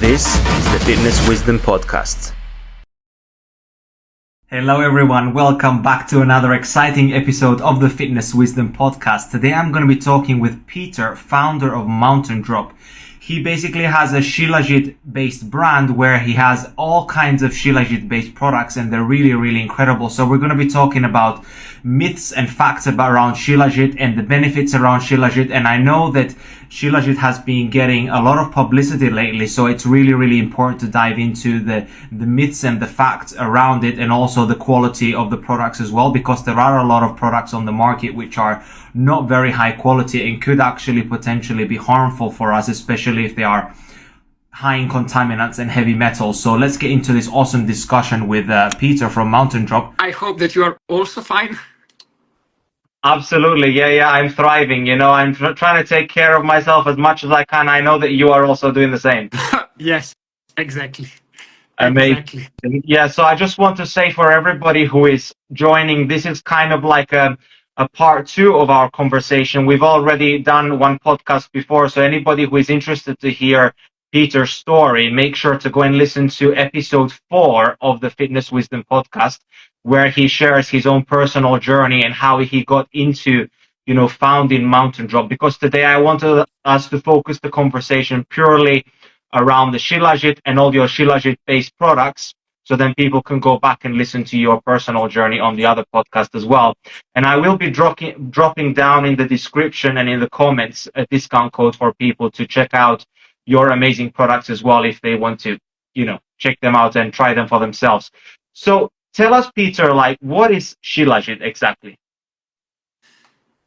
This is the Fitness Wisdom Podcast. Hello everyone, welcome back to another exciting episode of the Fitness Wisdom Podcast. Today I'm going to be talking with Peter, founder of Mountain Drop. He basically has a SHILAJIT based brand where he has all kinds of SHILAJIT based products, and they're really incredible. So we're going to be talking about myths and facts around SHILAJIT and the benefits around SHILAJIT. And I know that SHILAJIT has been getting a lot of publicity lately, so it's really important to dive into the myths and the facts around it, and also the quality of the products as well, because there are a lot of products on the market which are not very high quality and could actually potentially be harmful for us, especially if they are high in contaminants and heavy metals. So let's get into this awesome discussion with Peter from Mountain Drop. I hope that you are also fine. Absolutely. Yeah, I'm thriving. I'm trying to take care of myself as much as I can. I know that you are also doing the same. Yes, exactly. Amazing. Yeah, so I just want to say for everybody who is joining, this is kind of like a part two of our conversation. We've already done one podcast before, so anybody who is interested to hear Peter's story, make sure to go and listen to episode 4 of the Fitness Wisdom Podcast, where he shares his own personal journey and how he got into, founding Mountain Drop. Because today I wanted us to focus the conversation purely around the SHILAJIT and all your SHILAJIT based products, so then people can go back and listen to your personal journey on the other podcast as well. And I will be dropping down in the description and in the comments a discount code for people to check out your amazing products as well, if they want to, check them out and try them for themselves. So tell us, Peter, what is SHILAJIT exactly?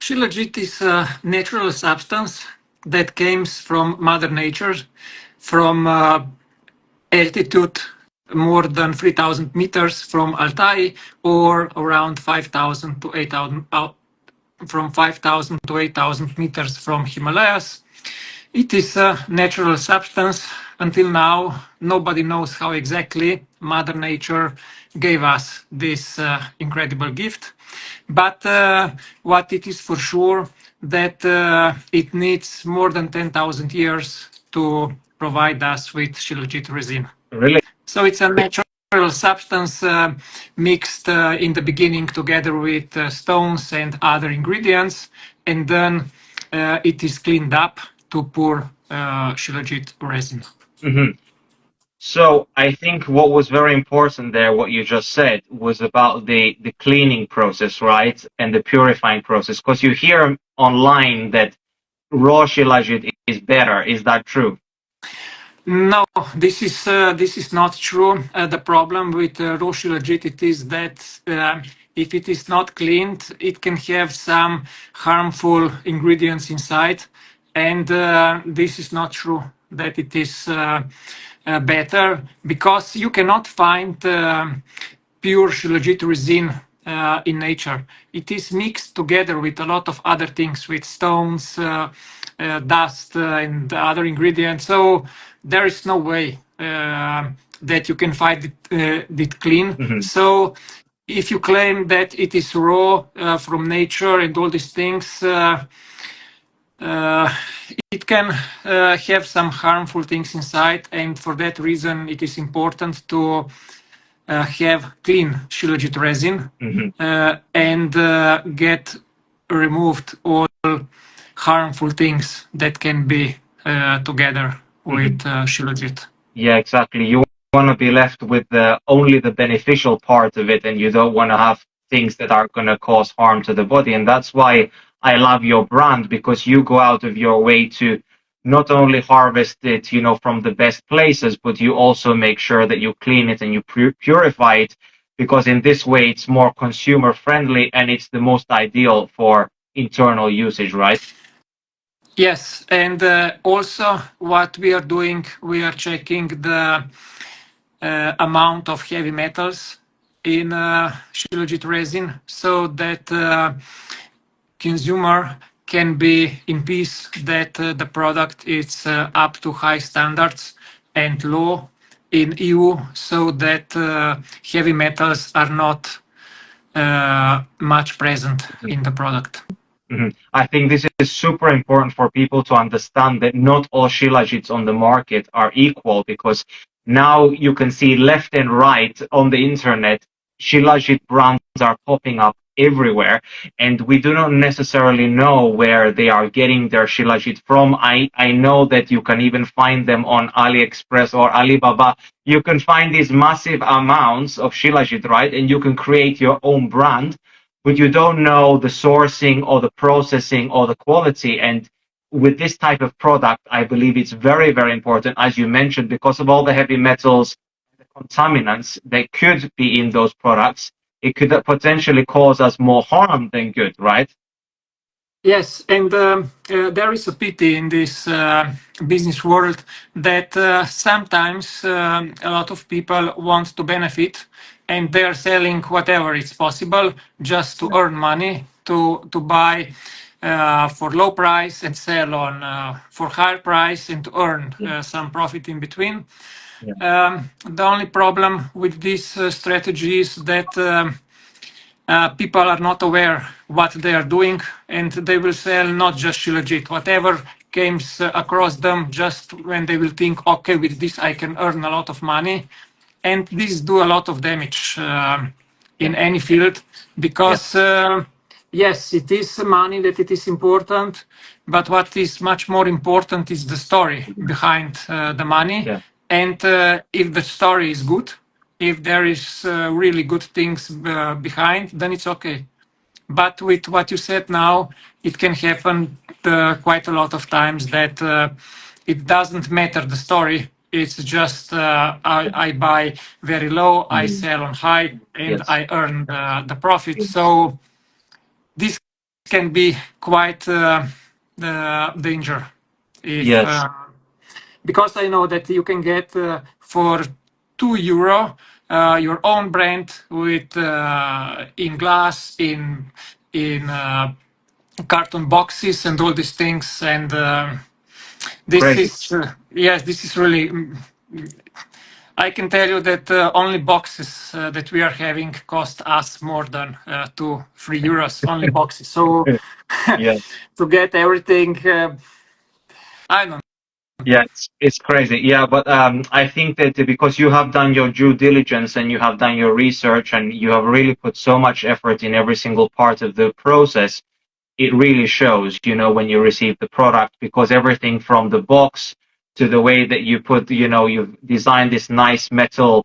SHILAJIT is a natural substance that comes from Mother Nature, from altitude more than 3,000 meters from Altai, or around 5,000 to 8,000, from 5,000 to 8,000 meters from Himalayas. It is a natural substance. Until now, nobody knows how exactly Mother Nature gave us this incredible gift. But what it is for sure, that it needs more than 10,000 years to provide us with SHILAJIT resin. Really? So it's a natural substance mixed in the beginning together with stones and other ingredients, and then it is cleaned up to pour SHILAJIT resin. Mm-hmm. So I think what was very important there, what you just said, was about the cleaning process, right? And the purifying process, because you hear online that raw SHILAJIT is better. Is that true? No, this is not true. The problem with raw SHILAJIT it is that if it is not cleaned, it can have some harmful ingredients inside, and this is not true that it is better, because you cannot find pure SHILAJIT resin in nature. It is mixed together with a lot of other things, with stones, dust, and other ingredients. So there is no way that you can find it clean. Mm-hmm. So if you claim that it is raw from nature and all these things, it can have some harmful things inside, and for that reason it is important to have clean SHILAJIT resin. Mm-hmm. And get removed all harmful things that can be together with SHILAJIT. Yeah, exactly. You want to be left with only the beneficial part of it, and you don't want to have things that are going to cause harm to the body. And that's why I love your brand, because you go out of your way to not only harvest it, from the best places, but you also make sure that you clean it and you purify it, because in this way it's more consumer friendly and it's the most ideal for internal usage, right? Yes, and also what we are doing, we are checking the amount of heavy metals in SHILAJIT resin, so that consumer can be in peace that the product is up to high standards and low in EU, so that heavy metals are not much present in the product. I think this is super important for people to understand that not all Shilajits on the market are equal, because now you can see left and right on the internet, Shilajit brands are popping up everywhere, and we do not necessarily know where they are getting their Shilajit from. I know that you can even find them on AliExpress or Alibaba. You can find these massive amounts of Shilajit, right? And you can create your own brand, but you don't know the sourcing or the processing or the quality. And with this type of product, I believe it's very, very important, as you mentioned, because of all the heavy metals, the contaminants that could be in those products. It could potentially cause us more harm than good, right? Yes, and there is a pity in this business world that sometimes a lot of people want to benefit, and they are selling whatever is possible just to earn money, to buy for low price and sell on for higher price, and to earn some profit in between. The only problem with this strategy is that people are not aware what they are doing, and they will sell not just Shilajit, whatever comes across them, just when they will think, okay, with this I can earn a lot of money. And this do a lot of damage in any field, because yes, it is money that it is important, but what is much more important is the story behind the money. Yeah. And if the story is good, if there is really good things behind, then it's okay. But with what you said now, it can happen quite a lot of times that it doesn't matter the story. It's just I buy very low, I sell on high, and Yes. I earn the profit. So this can be quite the danger. If Yes. because I know that you can get for €2 your own brand with in glass, in carton boxes, and all these things. And this Crazy. is yes, this is really. I can tell you that only boxes that we are having cost us more than €2-3. Only boxes. So Yeah. to get everything, I don't. Yeah, it's crazy. Yeah, but I think that because you have done your due diligence and you have done your research and you have really put so much effort in every single part of the process, it really shows, when you receive the product, because everything from the box to the way that you put, you've designed this nice metal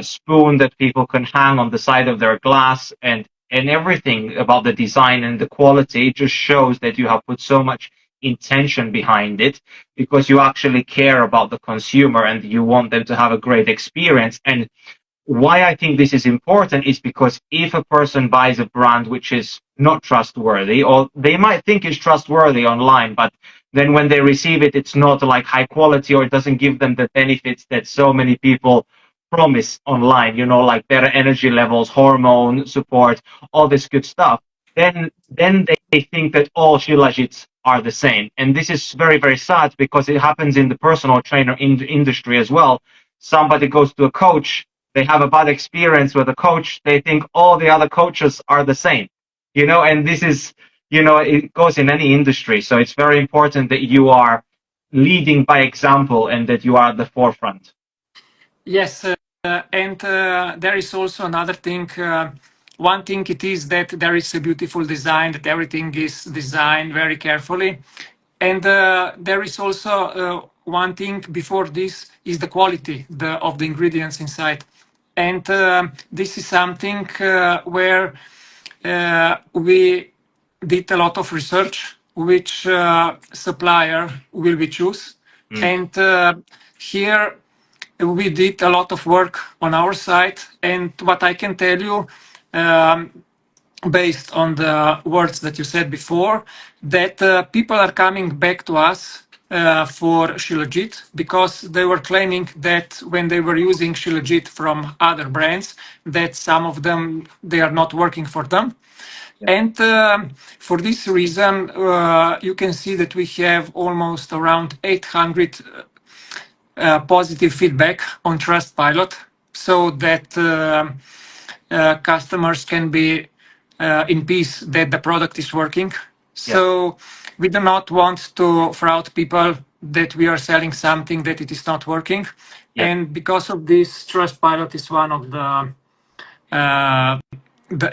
spoon that people can hang on the side of their glass, and everything about the design and the quality, it just shows that you have put so much intention behind it, because you actually care about the consumer and you want them to have a great experience. And why I think this is important is because if a person buys a brand which is not trustworthy, or they might think it's trustworthy online, but then when they receive it, it's not like high quality, or it doesn't give them the benefits that so many people promise online, like better energy levels, hormone support, all this good stuff, then they think that all Shilajits are the same. And this is very, very sad, because it happens in the personal trainer industry as well. Somebody goes to a coach, they have a bad experience with a coach, they think all the other coaches are the same, and this is, it goes in any industry. So it's very important that you are leading by example and that you are at the forefront. Yes, and there is also another thing. One thing it is that there is a beautiful design, that everything is designed very carefully. And there is also one thing before this is the quality of the ingredients inside. And this is something where we did a lot of research, which supplier will we choose. And here we did a lot of work on our side. And what I can tell you, based on the words that you said before, that people are coming back to us for Shilajit, because they were claiming that when they were using Shilajit from other brands, that some of them, they are not working for them. And for this reason, you can see that we have almost around 800 positive feedback on Trustpilot, so that customers can be in peace that the product is working. So we do not want to fraud people that we are selling something that it is not working. And because of this, Trustpilot is one of the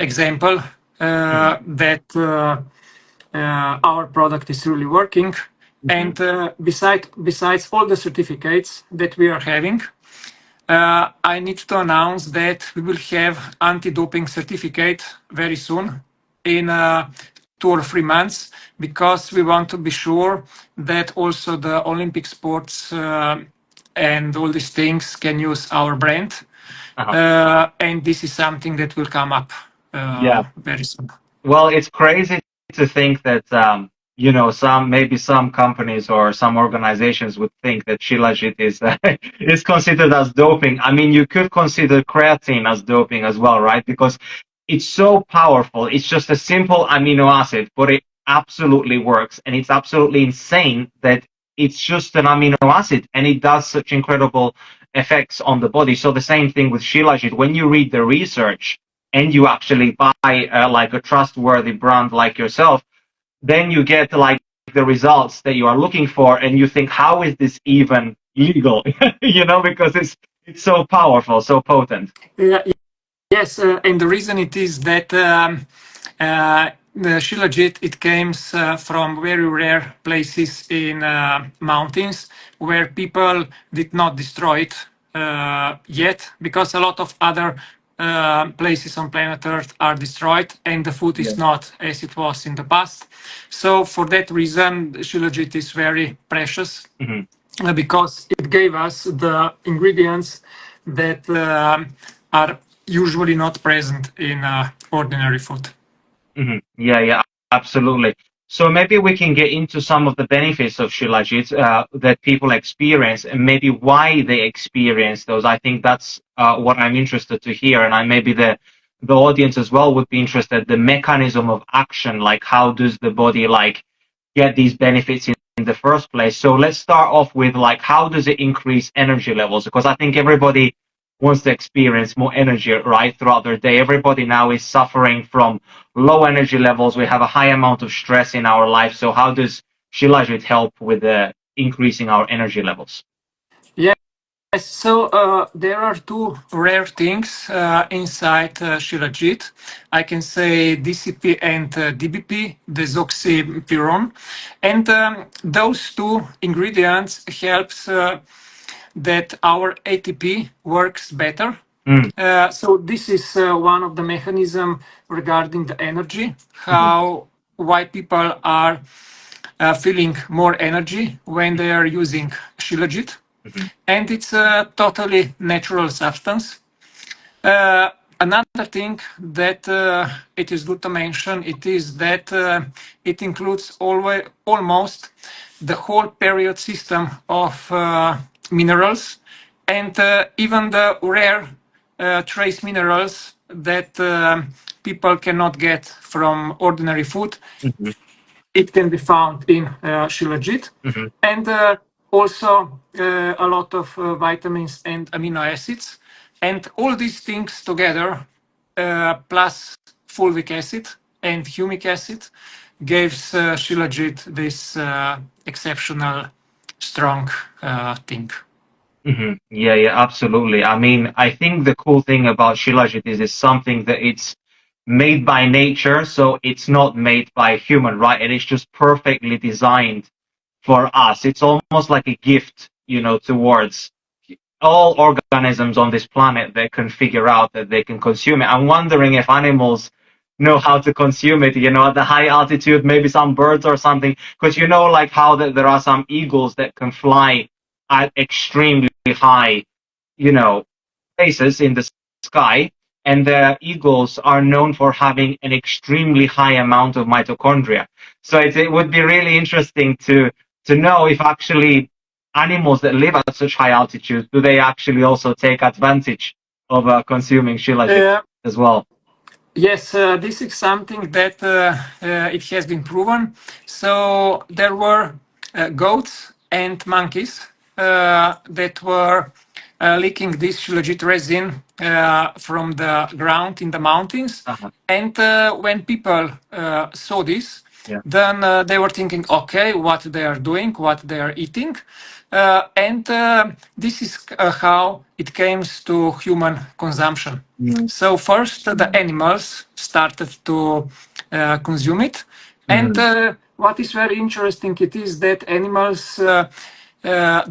example that our product is really working. And besides all the certificates that we are having, I need to announce that we will have anti-doping certificate very soon in 2 or 3 months, because we want to be sure that also the Olympic sports and all these things can use our brand. And this is something that will come up very soon. Well, it's crazy to think that some companies or some organizations would think that Shilajit is is considered as doping. I mean, you could consider creatine as doping as well, right? Because it's so powerful. It's just a simple amino acid, but it absolutely works, and it's absolutely insane that it's just an amino acid and it does such incredible effects on the body. So the same thing with Shilajit. When you read the research and you actually buy like a trustworthy brand like yourself, then you get like the results that you are looking for, and you think, how is this even legal? Because it's so powerful, so potent. Yes, and the reason it is that the Shilajit, it comes from very rare places in mountains where people did not destroy it yet, because a lot of other places on planet Earth are destroyed and the food is not as it was in the past. So for that reason, Shilajit is very precious, because it gave us the ingredients that are usually not present in ordinary food. Yeah, absolutely. So maybe we can get into some of the benefits of Shilajit that people experience, and maybe why they experience those. I think that's what I'm interested to hear, and maybe the audience as well would be interested. The mechanism of action, like how does the body like get these benefits in the first place? So let's start off with like how does it increase energy levels? Because I think everybody wants to experience more energy, right, throughout their day. Everybody now is suffering from low energy levels. We have a high amount of stress in our life. So how does Shilajit help with increasing our energy levels? Yes, so there are two rare things inside Shilajit. I can say DCP and DBP, desoxypyrone. And those two ingredients helps that our ATP works better. So this is one of the mechanism regarding the energy, why people are feeling more energy when they are using Shilajit. And it's a totally natural substance. Another thing that it is good to mention, it is that it includes almost the whole period system of minerals, and even the rare trace minerals that people cannot get from ordinary food. It can be found in Shilajit, and also a lot of vitamins and amino acids. And all these things together, plus fulvic acid and humic acid, gives Shilajit this exceptional strong thing. Yeah, absolutely. I mean, I think the cool thing about Shilajit is it's something that it's made by nature, so it's not made by a human, right? And it's just perfectly designed for us. It's almost like a gift, towards all organisms on this planet that can figure out that they can consume it. I'm wondering if animals know how to consume it, at the high altitude, maybe some birds or something, because like how there are some eagles that can fly at extremely high, places in the sky, and the eagles are known for having an extremely high amount of mitochondria. So it would be really interesting to know if actually animals that live at such high altitudes, do they actually also take advantage of consuming Shilajit as well? Yes, this is something that it has been proven. So there were goats and monkeys that were leaking this Shilajit resin from the ground in the mountains. And when people saw this, Yeah. Then they were thinking, okay, what they are doing, what they are eating. And this is how it came to human consumption. Mm. So first, the animals started to consume it. And Mhm. what is very interesting, it is that animals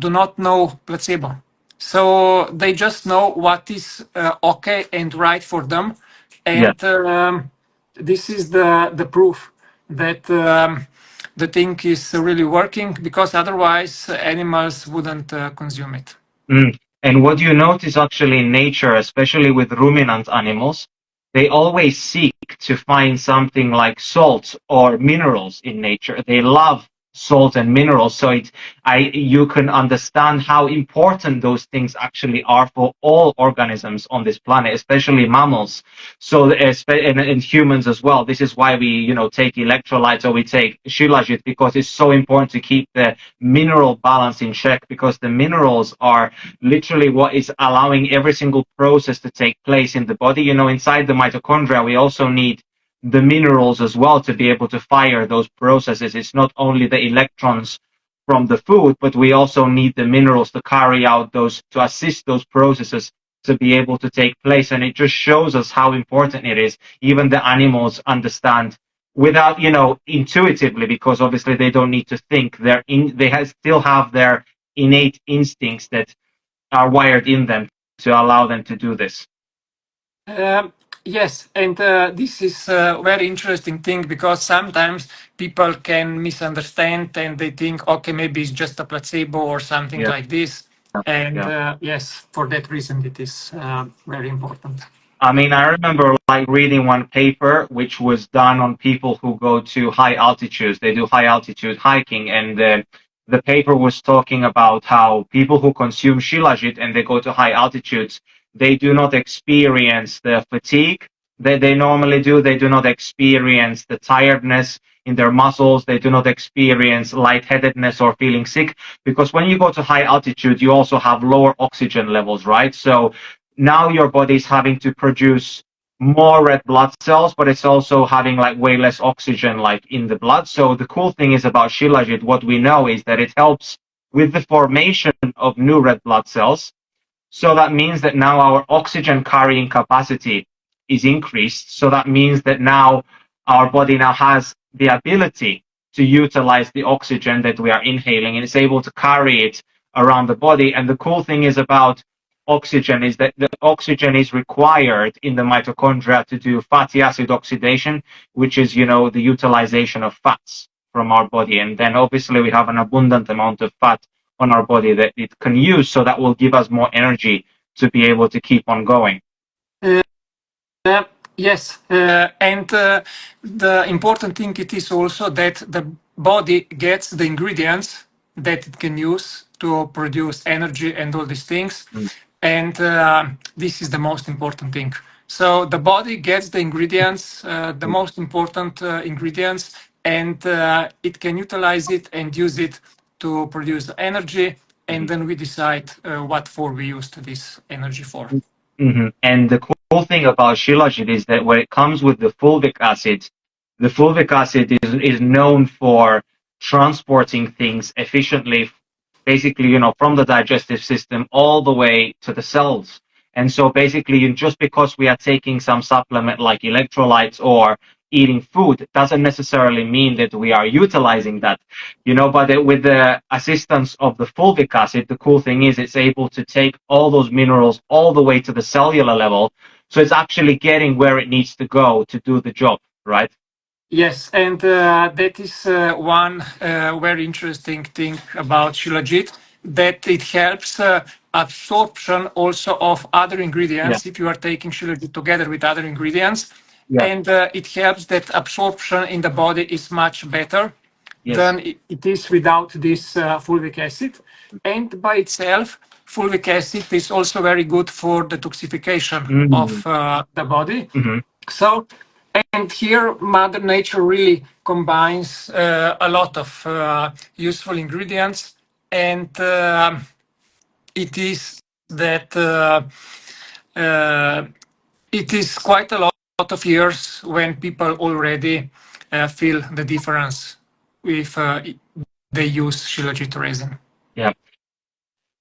do not know placebo. So they just know what is okay and right for them. Yeah. And this is the proof that the thing is really working, because otherwise animals wouldn't consume it. Mm. And what you notice actually in nature, especially with ruminant animals, they always seek to find something like salt or minerals in nature. They love salt and minerals. So you can understand how important those things actually are for all organisms on this planet, especially mammals. So, and humans as well. This is why we, take electrolytes or we take shilajit, because it's so important to keep the mineral balance in check, because the minerals are literally what is allowing every single process to take place in the body. Inside the mitochondria, we also need the minerals as well to be able to fire those processes. It's not only the electrons from the food, but we also need the minerals to carry out those, to assist those processes to be able to take place. And it just shows us how important it is. Even the animals understand without, intuitively, because obviously they don't need to think. Still have their innate instincts that are wired in them to allow them to do this. Yes, and this is a very interesting thing, because sometimes people can misunderstand and they think, okay, maybe it's just a placebo or something Yeah, like this. And yeah. yes, for that reason, it is very important. I mean, I remember like reading one paper which was done on people who go to high altitudes. They do high altitude hiking, and the paper was talking about how people who consume shilajit and they go to high altitudes, they do not experience the fatigue that they normally do. They do not experience the tiredness in their muscles. They do not experience lightheadedness or feeling sick, because when you go to high altitude, you also have lower oxygen levels, right? So now your body is having to produce more red blood cells, but it's also having like way less oxygen like in the blood. So the cool thing is about shilajit, what we know is that it helps with the formation of new red blood cells. So that means that now our oxygen carrying capacity is increased. So that means that now our body now has the ability to utilize the oxygen that we are inhaling, and it's able to carry it around the body. And the cool thing is about oxygen is that the oxygen is required in the mitochondria to do fatty acid oxidation, which is, the utilization of fats from our body. And then obviously we have an abundant amount of fat on our body that it can use, so that will give us more energy to be able to keep on going. Uh, yes, and the important thing it is also that the body gets the ingredients that it can use to produce energy and all these things, Mm. and this is the most important thing. So the body gets the ingredients, the most important ingredients, and it can utilize it and use it to produce the energy, and then we decide what for we use this energy for. Mm-hmm. And the cool thing about shilajit is that when it comes with the fulvic acid is known for transporting things efficiently, basically, from the digestive system all the way to the cells. And so basically, just because we are taking some supplement like electrolytes or eating food doesn't necessarily mean that we are utilizing that, but with the assistance of the fulvic acid, the cool thing is it's able to take all those minerals all the way to the cellular level. So it's actually getting where it needs to go to do the job, right? Yes, and that is one very interesting thing about Shilajit, that it helps absorption also of other Yeah. ingredients if you are taking Shilajit together with other ingredients. Yeah. And it helps that absorption in the body is much better Yes. than it is without this fulvic acid. And by itself, fulvic acid is also very good for detoxification Mm-hmm. of the body. Mm-hmm. So, and here Mother Nature really combines a lot of useful ingredients, and it is that uh, it is quite a lot of years when people already feel the difference if they use Shilajit resin. Yeah.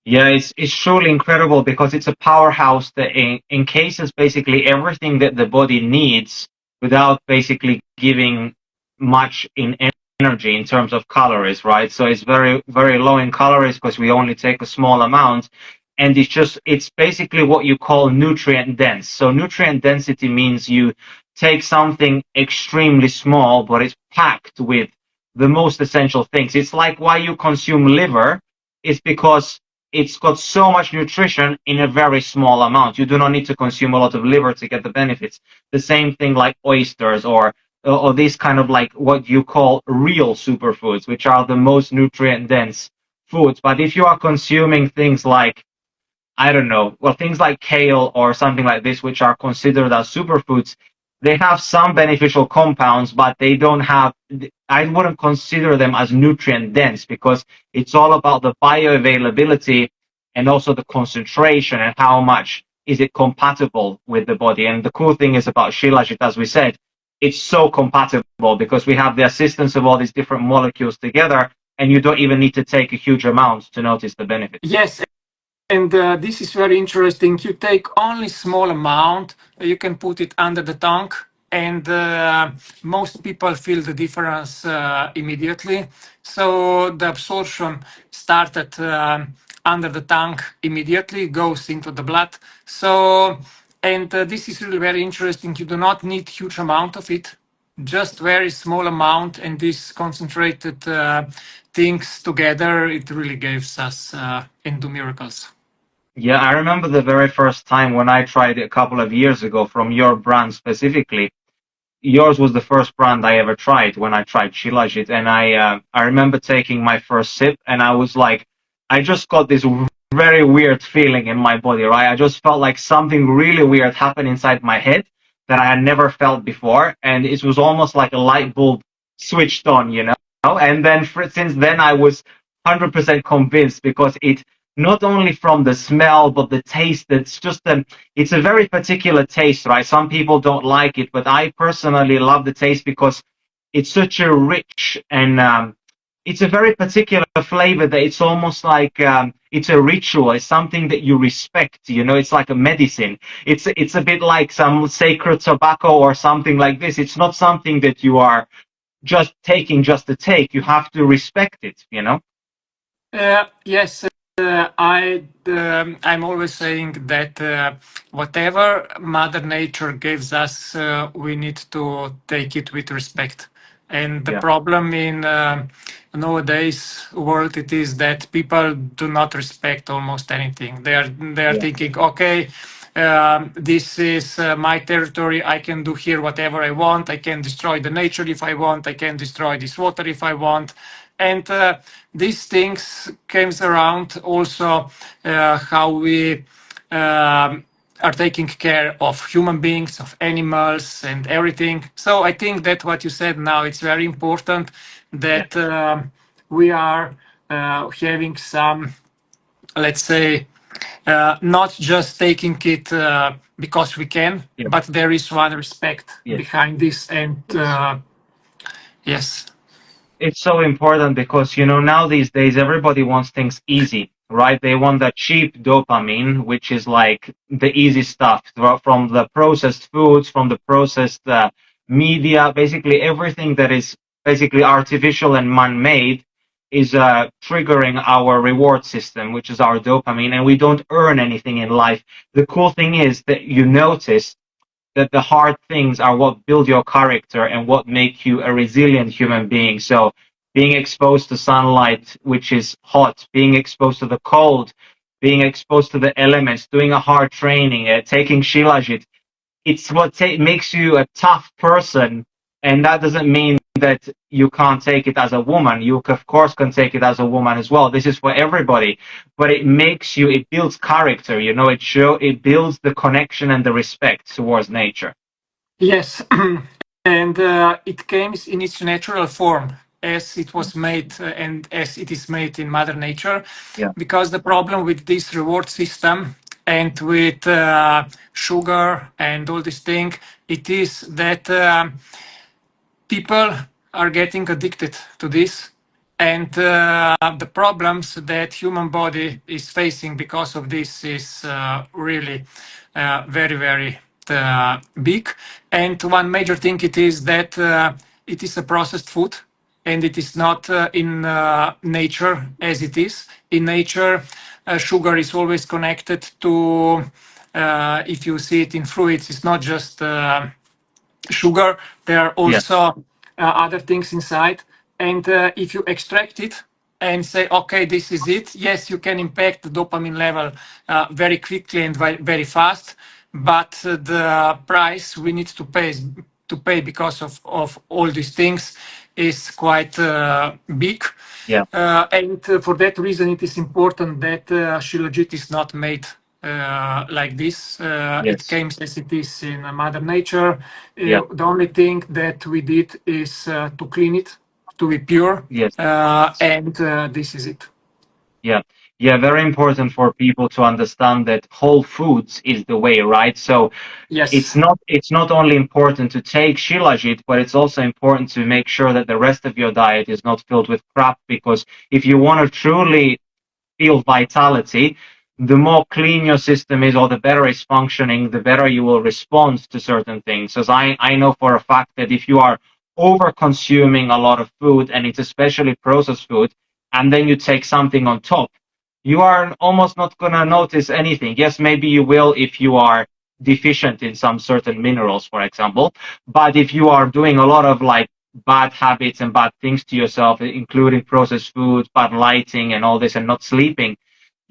Yeah, it's truly incredible because it's a powerhouse that encases basically everything that the body needs without basically giving much in energy in terms of calories, right? So it's very, very low in calories because we only take a small amount. And it's basically what you call nutrient dense. So nutrient density means you take something extremely small, but it's packed with the most essential things. It's like why you consume liver is because it's got so much nutrition in a very small amount. You do not need to consume a lot of liver to get the benefits. The same thing like oysters or these kind of like what you call real superfoods, which are the most nutrient dense foods. But if you are consuming things like, I don't know, well, things like kale or something like this, which are considered as superfoods, they have some beneficial compounds, but they don't have, I wouldn't consider them as nutrient dense because it's all about the bioavailability and also the concentration and how much is it compatible with the body. And the cool thing is about Shilajit, as we said, it's so compatible because we have the assistance of all these different molecules together and you don't even need to take a huge amount to notice the benefits. Yes. And this is very interesting. You take only small amount, you can put it under the tongue, and most people feel the difference immediately. So the absorption started under the tongue immediately, goes into the blood. So, and this is really very interesting. You do not need huge amount of it, just very small amount, and this concentrated things together, it really gives us and do miracles. Yeah, I remember the very first time when I tried it a couple of years ago from your brand specifically. Yours was the first brand I ever tried when I tried Shilajit, and I remember taking my first sip, and I was like, I just got this very weird feeling in my body, right? I just felt like something really weird happened inside my head that I had never felt before, and it was almost like a light bulb switched on, you know? And then since then, I was 100% convinced because it not only from the smell but the taste. It's a very particular taste, right? Some people don't like it, but I personally love the taste because it's such a rich and it's a very particular flavor that it's almost like it's a ritual. It's something that you respect. You know, it's like a medicine. It's a bit like some sacred tobacco or something like this. It's not something that you are just taking just to take. You have to respect it. You know. Yes, I'm always saying that whatever Mother Nature gives us, we need to take it with respect. And the Yeah. problem in nowadays world it is that people do not respect almost anything. They are thinking, okay, this is my territory. I can do here whatever I want. I can destroy the nature if I want. I can destroy this water if I want. And these things comes around also how we are taking care of human beings, of animals, and everything. So I think that what you said now, it's very important that we are having some, let's say, not just taking it because we can, but there is one respect behind this. And yes. It's so important because, you know, now these days everybody wants things easy, right? They want that cheap dopamine, which is like the easy stuff from the processed foods, from the processed media, basically everything that is basically artificial and man-made is triggering our reward system, which is our dopamine, and we don't earn anything in life. The cool thing is that you notice that the hard things are what build your character and what make you a resilient human being. So being exposed to sunlight, which is hot, being exposed to the cold, being exposed to the elements, doing a hard training, taking Shilajit, it's what makes you a tough person. And that doesn't mean that you can't take it as a woman. You, of course, can take it as a woman as well. This is for everybody. But it builds character, you know, it builds the connection and the respect towards nature. Yes. And it comes in its natural form as it was made and as it is made in Mother Nature. Yeah. Because the problem with this reward system and with sugar and all this thing, it is that people are getting addicted to this, and the problems that human body is facing because of this is really very, very big. And one major thing it is that it is a processed food, and it is not in nature as it is. In nature, sugar is always connected to, if you see it in fruits, it's not just sugar, there are Yes. also other things inside. And if you extract it and say, okay, this is it, yes, you can impact the dopamine level very quickly and very fast. But the price we need to pay because of all these things is quite big. Yeah. And for that reason, it is important that Shilajit is not made like this. It Yes. came as it is in Mother Nature. Yeah. The only thing that we did is to clean it, to be pure, Yes. and this is it. Yeah. Yeah. Very important for people to understand that whole foods is the way, right? So Yes. it's not only important to take Shilajit, but it's also important to make sure that the rest of your diet is not filled with crap, because if you want to truly feel vitality, the more clean your system is or the better it's functioning, the better you will respond to certain things. As I know for a fact that if you are over consuming a lot of food, and it's especially processed food, and then you take something on top, you are almost not going to notice anything. Yes, maybe you will if you are deficient in some certain minerals, for example. But if you are doing a lot of like bad habits and bad things to yourself, including processed food, bad lighting, and all this, and not sleeping,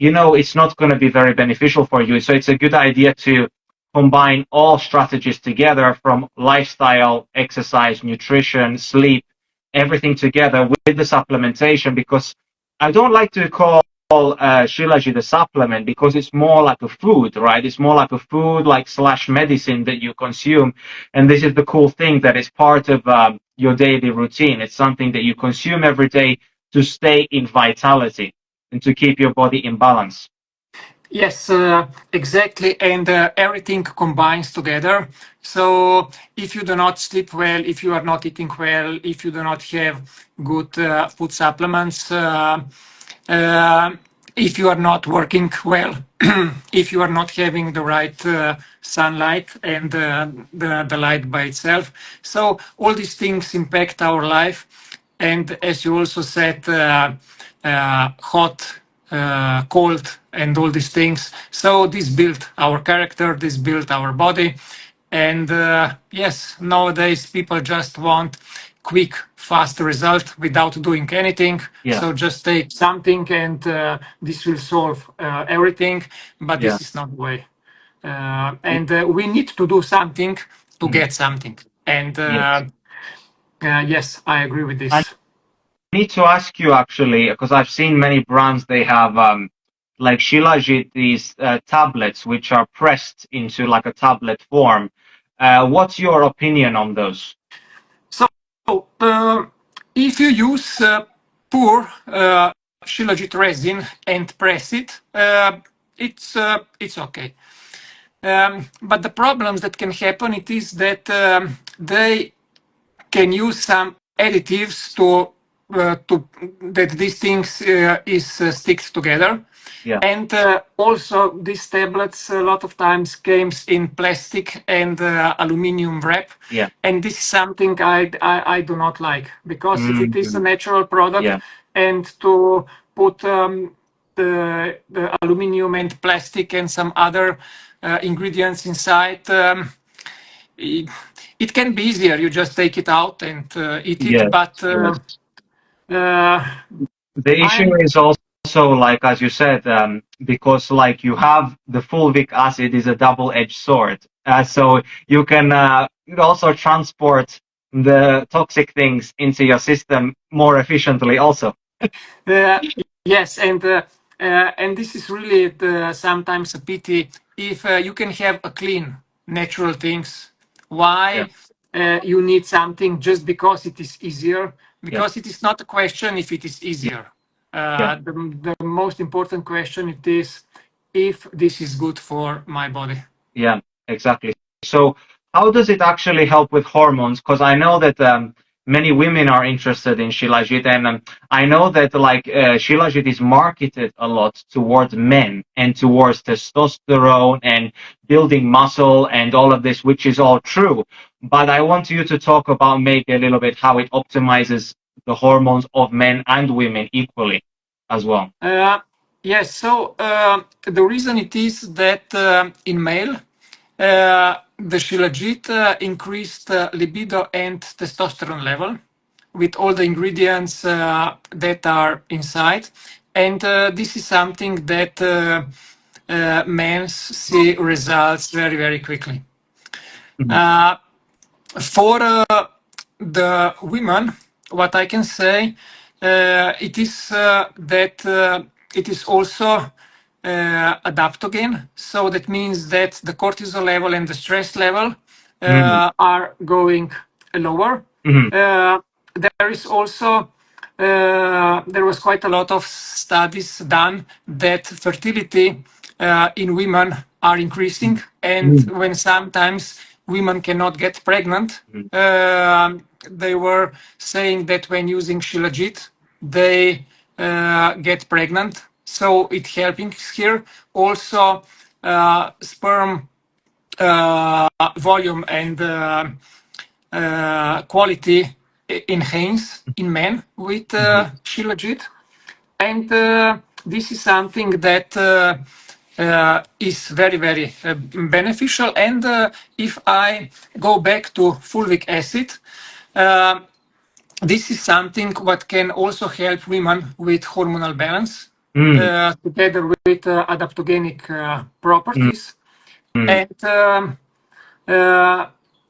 it's not going to be very beneficial for you. So it's a good idea to combine all strategies together, from lifestyle, exercise, nutrition, sleep, everything together with the supplementation, because I don't like to call Shilajit a supplement, because it's more like a food, right? It's more like a food, like slash medicine that you consume. And this is the cool thing, that it's part of your daily routine. It's something that you consume every day to stay in vitality and to keep your body in balance. Yes, exactly. And everything combines together. So if you do not sleep well, if you are not eating well, if you do not have good food supplements, uh, if you are not working well, if you are not having the right sunlight and the light by itself. So all these things impact our life. And as you also said, hot, cold, and all these things. So this built our character, this built our body. And yes, nowadays people just want quick, fast result without doing anything. Yeah, So just take something and this will solve everything. But yeah, this is not the way. And we need to do something to mm, get something. And yes. yes, I agree with I this. need to ask you actually, because I've seen many brands, they have like Shilajit, these tablets which are pressed into like a tablet form. What's your opinion on those? So, uh, if you use poor Shilajit resin and press it, it's okay. But the problems that can happen it is that they can use some additives to that these things is stick together. Yeah, And also, these tablets a lot of times came in plastic and aluminum wrap, yeah, and this is something I do not like, because if it is a mm, natural product, yeah, and to put the aluminum and plastic and some other ingredients inside, it can be easier. You just take it out and eat it, yes, but yes. uh, The issue I'm is also, like as you said, because like you have the fulvic acid is a double-edged sword. So you can also transport the toxic things into your system more efficiently also. Uh, yes, and this is really sometimes a pity. If you can have a clean, natural things, Yeah, why you need something just because it is easier? yeah, Because it is not a question if it is yeah, easier. yeah, The most important question it is if this is good for my body. yeah, exactly. So how does it actually help with hormones? Because I know that many women are interested in Shilajit, and I know that like Shilajit is marketed a lot towards men and towards testosterone and building muscle and all of this, which is all true. But I want you to talk about maybe a little bit how it optimizes the hormones of men and women equally as well. Yes, so the reason it is that in male, the Shilajit increased libido and testosterone level with all the ingredients that are inside. And this is something that men see results very, very quickly. For the women, what I can say, it is that it is also adaptogen. So that means that the cortisol level and the stress level are going lower. There is also there was quite a lot of studies done that fertility in women are increasing, and when sometimes women cannot get pregnant, they were saying that when using Shilajit, they get pregnant. So it helping here. Also, sperm volume and quality enhance in men with Shilajit. And this is something that is very, very beneficial. And if I go back to fulvic acid, this is something what can also help women with hormonal balance, together with adaptogenic properties. And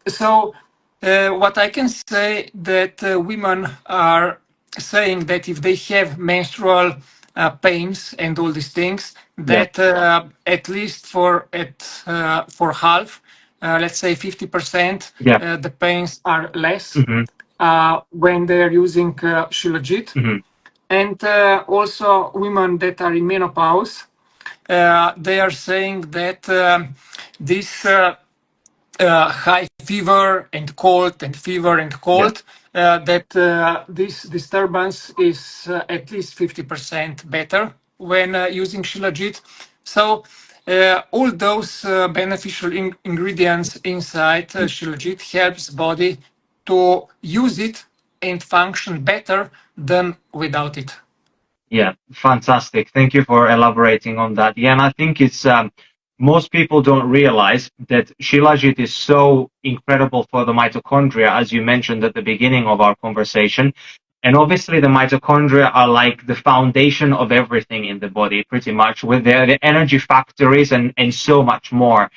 so what I can say that women are saying that if they have menstrual pains and all these things, that at least for half, let's say 50%, the pains are less when they're using Shilajit. And also women that are in menopause, they are saying that this high fever and cold and fever and cold, that this disturbance is at least 50% better when using Shilajit. So all those beneficial ingredients inside Shilajit helps body to use it and function better than without it. Yeah, fantastic. Thank you for elaborating on that. Yeah, and I think it's most people don't realize that Shilajit is so incredible for the mitochondria, as you mentioned at the beginning of our conversation. And obviously, the mitochondria are like the foundation of everything in the body, pretty much, with the energy factories and so much more.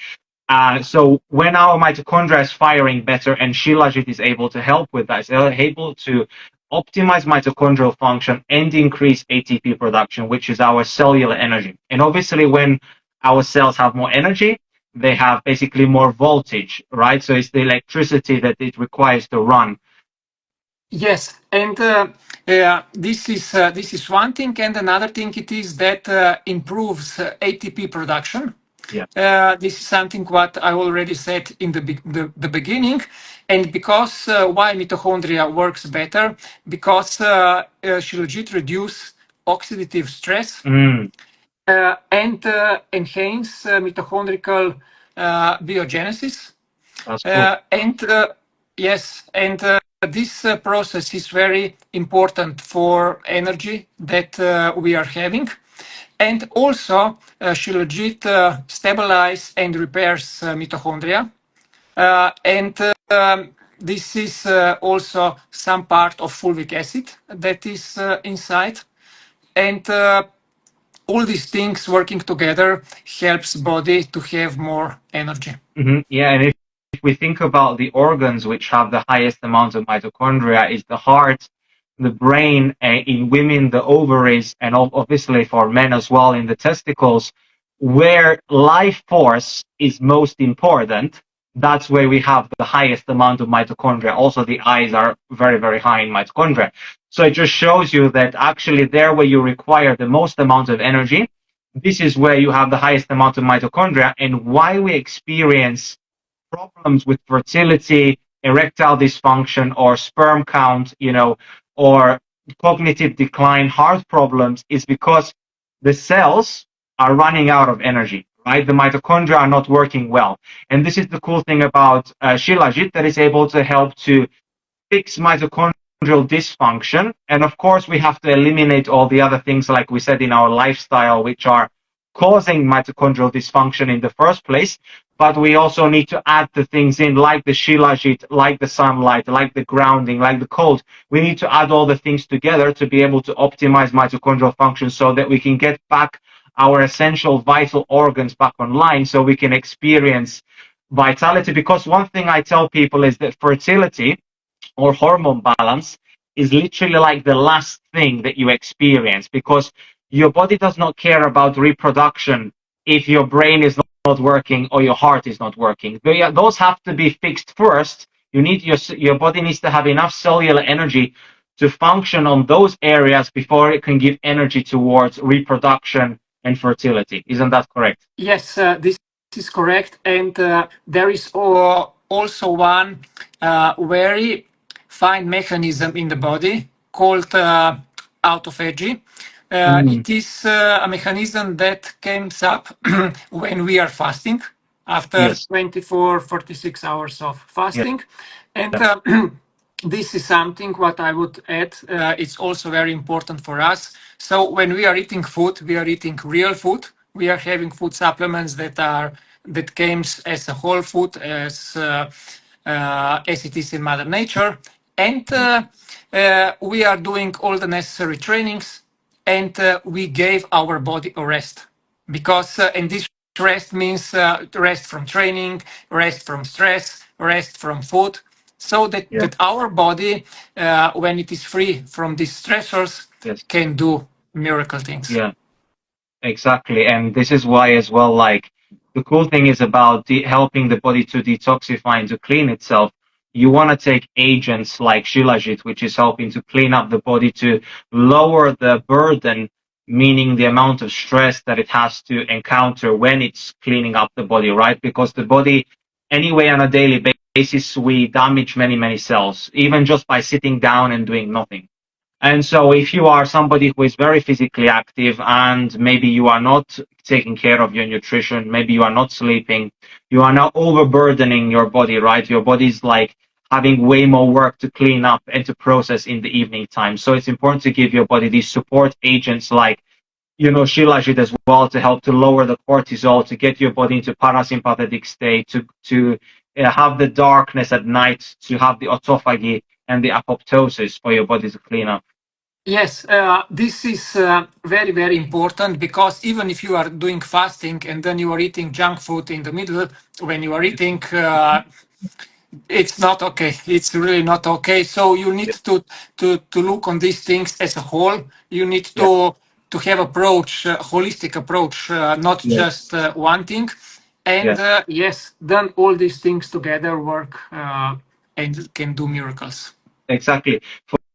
So when our mitochondria is firing better and Shilajit is able to help with that, it's able to optimize mitochondrial function and increase ATP production, which is our cellular energy. And obviously, when our cells have more energy, they have basically more voltage, right? So it's the electricity that it requires to run. Yes, and this is one thing, and another thing it is that improves ATP production. This is something what I already said in the beginning, and because why mitochondria works better, because Shilajit reduce oxidative stress and enhance mitochondrial biogenesis. That's cool. And yes, and this process is very important for energy that we are having. And also, Shilajit stabilizes and repairs mitochondria. And this is also some part of fulvic acid that is inside. And all these things working together helps body to have more energy. Yeah, and if we think about the organs which have the highest amount of mitochondria, is the heart, the brain, in women, the ovaries, and obviously for men as well in the testicles, where life force is most important. That's where we have the highest amount of mitochondria. Also, the eyes are very, very high in mitochondria. So it just shows you that actually there where you require the most amount of energy, this is where you have the highest amount of mitochondria, and why we experience problems with fertility erectile dysfunction or sperm count, or cognitive decline, heart problems, is because the cells are running out of energy, right? The mitochondria are not working well. And this is the cool thing about SHILAJIT, that is able to help to fix mitochondrial dysfunction. And of course, we have to eliminate all the other things, like we said, in our lifestyle, which are causing mitochondrial dysfunction in the first place. But we also need to add the things in, like the SHILAJIT, like the sunlight, like the grounding, like the cold. We need to add all the things together to be able to optimize mitochondrial function, so that we can get back our essential vital organs back online, so we can experience vitality. Because one thing I tell people is that fertility or hormone balance is literally like the last thing that you experience, because your body does not care about reproduction if your brain is not working or your heart is not working. Those have to be fixed first. Your body needs to have enough cellular energy to function on those areas before it can give energy towards reproduction and fertility. Isn't that correct? Yes, this is correct. And there is also one very fine mechanism in the body called autophagy. It is a mechanism that comes up when we are fasting after Yes. 24, 46 hours of fasting. And this is something what I would add. It's also very important for us. So when we are eating food, we are eating real food. We are having food supplements that comes as a whole food, as it is in Mother Nature, and we are doing all the necessary trainings, and we gave our body a rest, because and this rest means rest from training, rest from stress, rest from food, so that our body, when it is free from these stressors, can do miracle things. Yeah. Exactly. And this is why as well, like, the cool thing is about helping the body to detoxify and to clean itself. You want to take agents like SHILAJIT, which is helping to clean up the body, to lower the burden, meaning the amount of stress that it has to encounter when it's cleaning up the body, right? Because the body, anyway, on a daily basis, we damage many, many cells, even just by sitting down and doing nothing. And so if you are somebody who is very physically active, and maybe you are not taking care of your nutrition, maybe you are not sleeping, you are now overburdening your body, right? Your body is like having way more work to clean up and to process in the evening time. So it's important to give your body these support agents like, SHILAJIT as well, to help to lower the cortisol, to get your body into parasympathetic state, to have the darkness at night, to have the autophagy and the apoptosis for your body to clean up. Yes, this is very, very important, because even if you are doing fasting and then you are eating junk food in the middle when you are eating, it's not okay. It's really not okay. So you need to look on these things as a whole. You need to have approach, holistic approach, not just one thing. And yes, then all these things together work and can do miracles. Exactly.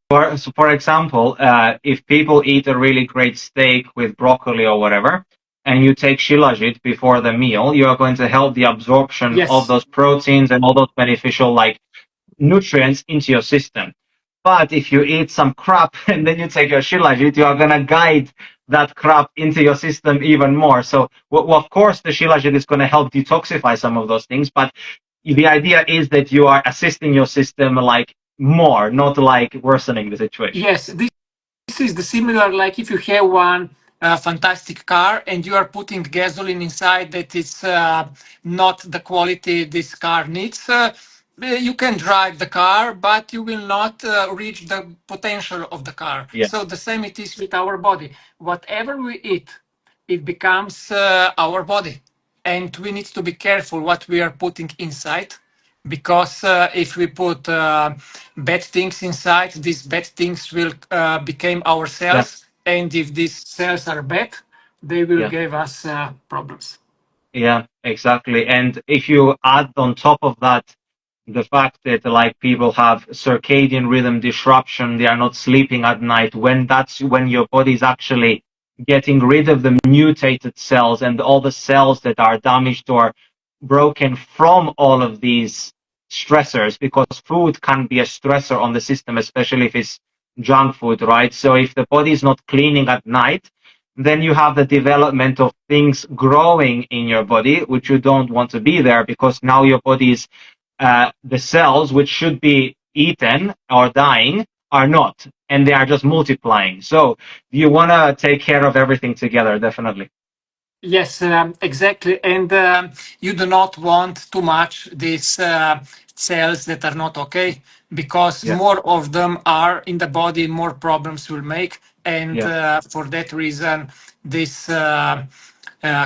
For example, if people eat a really great steak with broccoli or whatever, and you take SHILAJIT before the meal, you are going to help the absorption of those proteins and all those beneficial like nutrients into your system. But if you eat some crap and then you take your SHILAJIT, you are going to guide that crap into your system even more. So, of course, the SHILAJIT is going to help detoxify some of those things, but the idea is that you are assisting your system like more, not like worsening the situation. Yes, this is the similar, like if you have one fantastic car and you are putting gasoline inside that is not the quality this car needs. You can drive the car, but you will not reach the potential of the car. So the same it is with our body. Whatever we eat, it becomes our body. And we need to be careful what we are putting inside, because if we put bad things inside, these bad things will become our cells, and if these cells are bad, they will give us problems. Yeah, exactly. And if you add on top of that the fact that like people have circadian rhythm disruption, they are not sleeping at night, that's when your body is actually getting rid of the mutated cells and all the cells that are damaged or broken from all of these stressors, because food can be a stressor on the system, especially if it's junk food, right? So if the body is not cleaning at night, then you have the development of things growing in your body, which you don't want to be there, because now your body is, the cells which should be eaten or dying are not, and they are just multiplying. So you want to take care of everything together, definitely. Yes, exactly. And you do not want too much these cells that are not okay, because Yeah. more of them are in the body, more problems will make. And Yeah. for that reason, this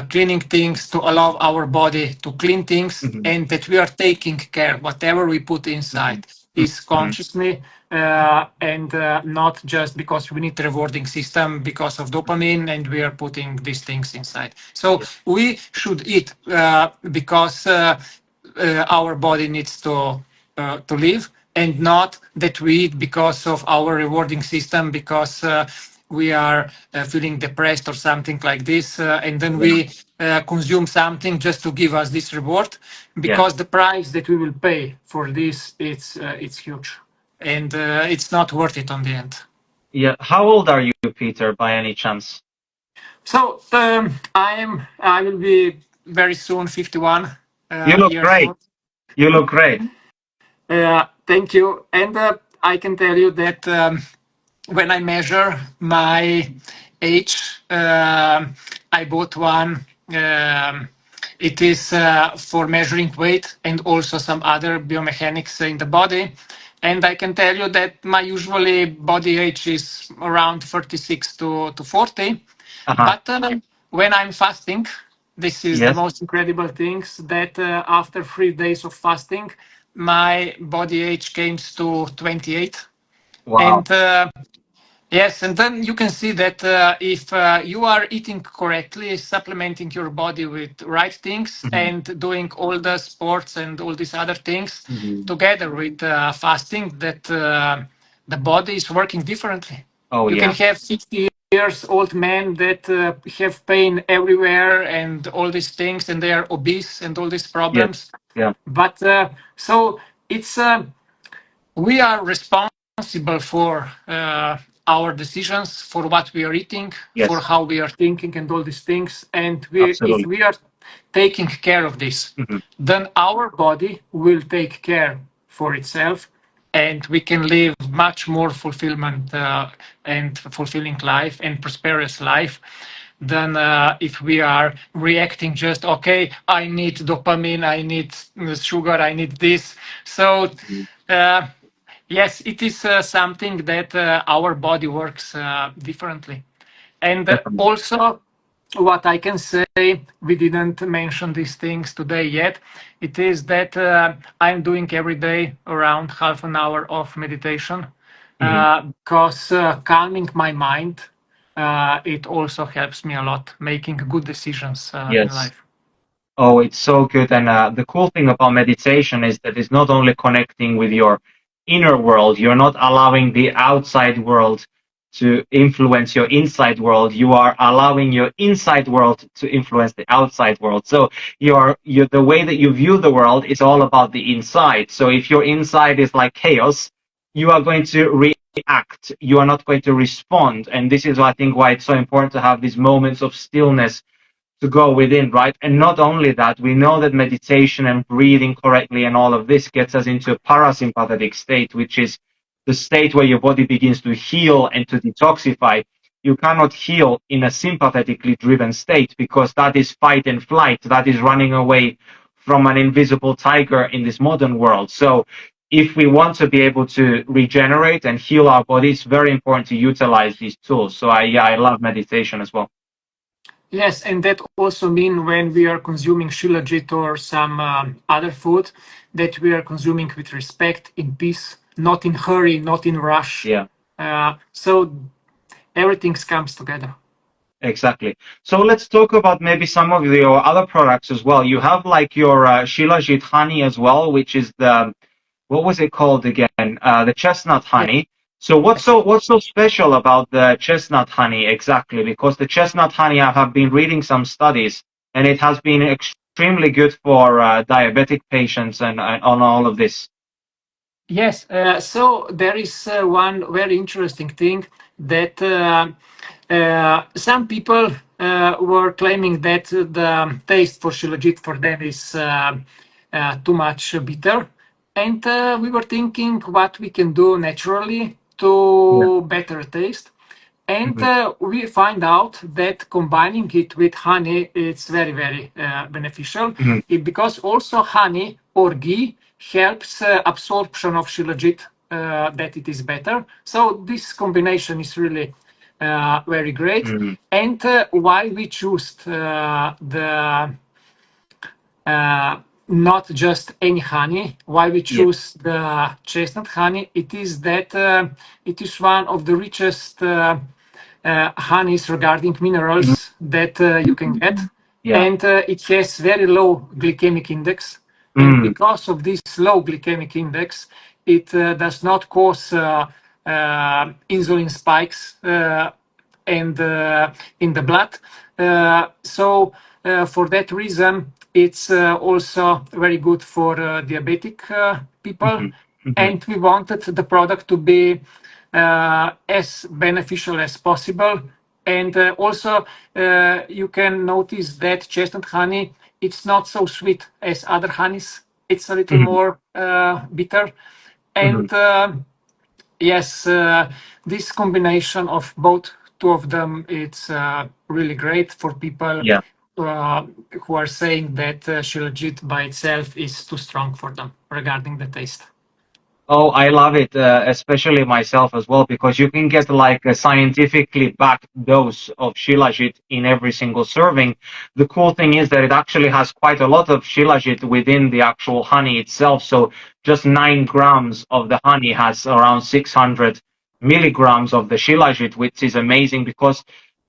cleaning things to allow our body to clean things, Mm-hmm. and that we are taking care, whatever we put inside is Mm-hmm. consciously, and not just because we need a rewarding system because of dopamine and we are putting these things inside. So Yeah. we should eat because our body needs to live, and not that we eat because of our rewarding system, because we are feeling depressed or something like this, and then Yeah. we consume something just to give us this reward, Yeah. because the price that we will pay for this, it's huge, and it's not worth it on the end. Yeah. How old are you, Peter, by any chance? So I will be very soon 51 You look years great. old. You look great. Thank you. And I can tell you that when I measure my age, I bought one. It is for measuring weight and also some other biomechanics in the body. And I can tell you that my usually body age is around 36 to 40. Uh-huh. But when I'm fasting, this is the Yes. most incredible things that after 3 days of fasting, my body age came to 28. Wow. And yes, and then you can see that if you are eating correctly, supplementing your body with right things, Mm-hmm. and doing all the sports and all these other things Mm-hmm. together with fasting, that the body is working differently. Oh, You can yeah. have 60 years old men that have pain everywhere and all these things, and they are obese and all these Yes. problems. Yeah. But so it's we are responsible for our decisions, for what we are eating, for Yes. how we are thinking, and all these things. And if Absolutely. we are taking care of this, Mm-hmm. then our body will take care for itself, and we can live much more fulfillment and fulfilling life and prosperous life than if we are reacting just, okay, I need dopamine, I need sugar, I need this. So uh, yes, it is something that our body works differently. And Definitely. also, what I can say, we didn't mention these things today yet, it is that I'm doing every day around half an hour of meditation, Mm-hmm. because calming my mind, it also helps me a lot making good decisions in Yes. life. Oh, it's so good. And the cool thing about meditation is that it's not only connecting with your inner world, you're not allowing the outside world to influence your inside world. You are allowing your inside world to influence the outside world. So the way that you view the world is all about the inside. So if your inside is like chaos, you are going to react. You are not going to respond. And this is, I think, why it's so important to have these moments of stillness to go within, right? And not only that, we know that meditation and breathing correctly and all of this gets us into a parasympathetic state, which is the state where your body begins to heal and to detoxify. You cannot heal in a sympathetically driven state, because that is fight and flight. That is running away from an invisible tiger in this modern world. So if we want to be able to regenerate and heal our body, it's very important to utilize these tools. So I love meditation as well. Yes, and that also mean when we are consuming Shilajit or some other food, that we are consuming with respect, in peace, not in hurry, not in rush. Yeah. So everything comes together. Exactly. So let's talk about maybe some of your other products as well. You have like your Shilajit honey as well, which is what was it called again? The chestnut honey. So Yes. what's so special about the chestnut honey exactly? Because the chestnut honey, I have been reading some studies, and it has been extremely good for diabetic patients and on all of this. Yes, so there is one very interesting thing that some people were claiming that the taste for Shilajit for them is too much bitter. And we were thinking what we can do naturally Yeah. to better taste. And Mhm. we find out that combining it with honey is very, very beneficial Mhm. because also honey or ghee helps absorption of shilajit, that it is better. So this combination is really very great. Mhm. And why we choose the not just any honey. Why we Yeah. choose the chestnut honey? It is that it is one of the richest honeys regarding Mhm. minerals that you can get, Yeah. and it has very low glycemic index. And Mm. because of this low glycemic index, it does not cause insulin spikes and in the blood. So for that reason, it's also very good for diabetic people. Mhm. Mhm. And we wanted the product to be as beneficial as possible. And also, you can notice that chestnut honey, it's not so sweet as other honeys. It's a little Mhm. more bitter. Mhm. And yes, this combination of both two of them, it's really great for people Yeah. uh, who are saying that Shilajit by itself is too strong for them regarding the taste. Oh, I love it, especially myself as well, because you can get like a scientifically backed dose of Shilajit in every single serving. The cool thing is that it actually has quite a lot of Shilajit within the actual honey itself. So just 9 grams of the honey has around 600 milligrams of the Shilajit, which is amazing because